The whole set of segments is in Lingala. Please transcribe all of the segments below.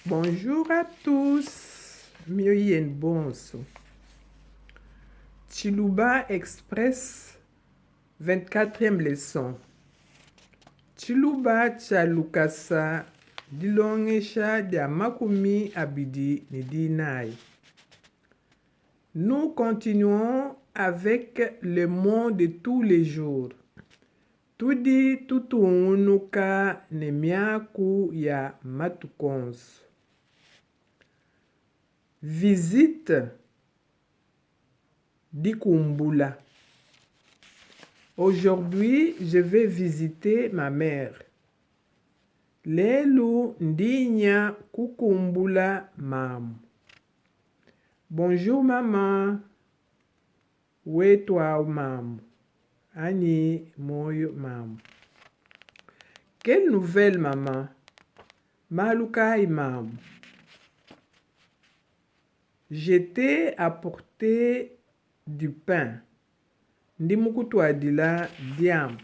Bonjour à tous. Mioyen bonso. Chiluba Express, 24e leçon. Chiluba chalukasa dilongesha dia makumi abidi nidinai. Nous continuons avec le mot de tous les jours. Tudi tutuunuka nemiaku ya matukonso. Visite dikumbula. Aujourd'hui, je vais visiter ma mère. Lelo ndinya kukumbula mamu. Bonjour maman. Wetwa mamu. Ani moyo mamu. Quelle nouvelle maman? Malukai mamu. Je t'ai apporté du pain. Ndimukutwadila diamp.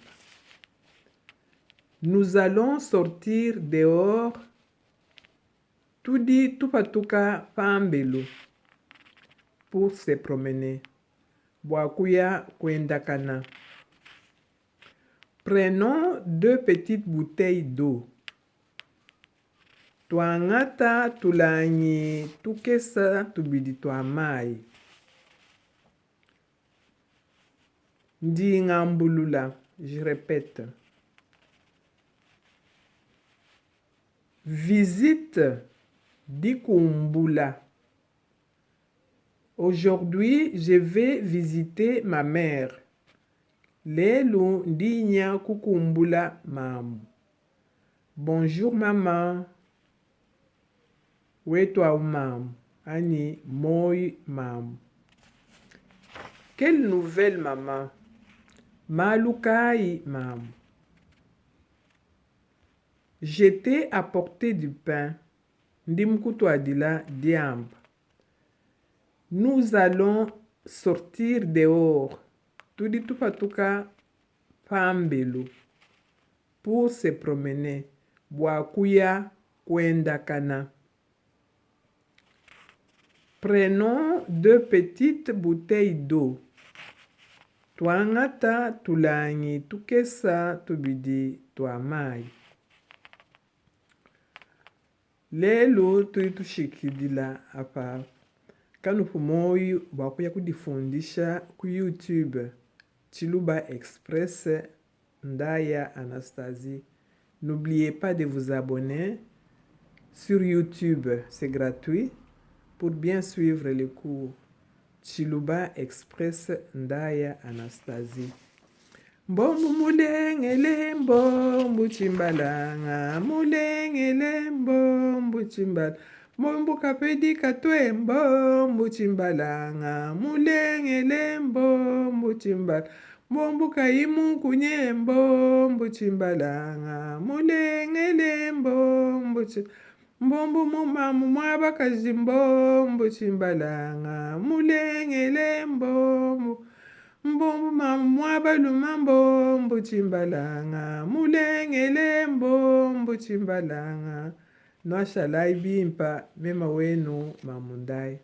Nous allons sortir dehors. Tudi tupatuka pambelo. Pour se promener. Boakuya kwendakana. Prenons 2 petites bouteilles d'eau. Tuangata tulanyi tukesa tubidi tuamai. Ndingambulula, je répète. Visite dikumbula. Aujourd'hui, je vais visiter ma mère. Lelo ndinya kukumbula mamu. Bonjour maman. Wetwa mamu. Ani moi mamu. Quelle nouvelle maman? Malukai mamu. Je t'ai apporté du pain. Ndimukutwadila diamba. Nous allons sortir dehors. Tudi tupatuka pambelo. Pour se promener. Boakuya kwendakana. Prenons 2 petites bouteilles d'eau. Tuangata tulanyi tukesa tubidi tuamai. Lelo tuitushikidila apa. Kanupu moyo boakuya kudifundisha ku YouTube. Chiluba Express Ndaya Anastasie. N'oubliez pas de vous abonner sur YouTube. C'est gratuit. Pour bien suivre les cours. Chiluba Express Ndaya Anastasie. Mbombu mulengele mbombu chimbalanga. Mulengele mbombu chimbala. Mbombu kapedi katwe mbombu chimbalanga. Mulengele mbombu chimbala. Mbombu kaimu kunye mbombu chimbalanga. Mulengele mbombu chimbala. Mbombu mumamu mwabakazi mbombu chimbalanga. Mulengele mbombu. Mbombu mamu mwabaluma mbombu chimbalanga. Mulengele mbombu chimbalanga. Nwashalai bimpa mema wenu mamundai.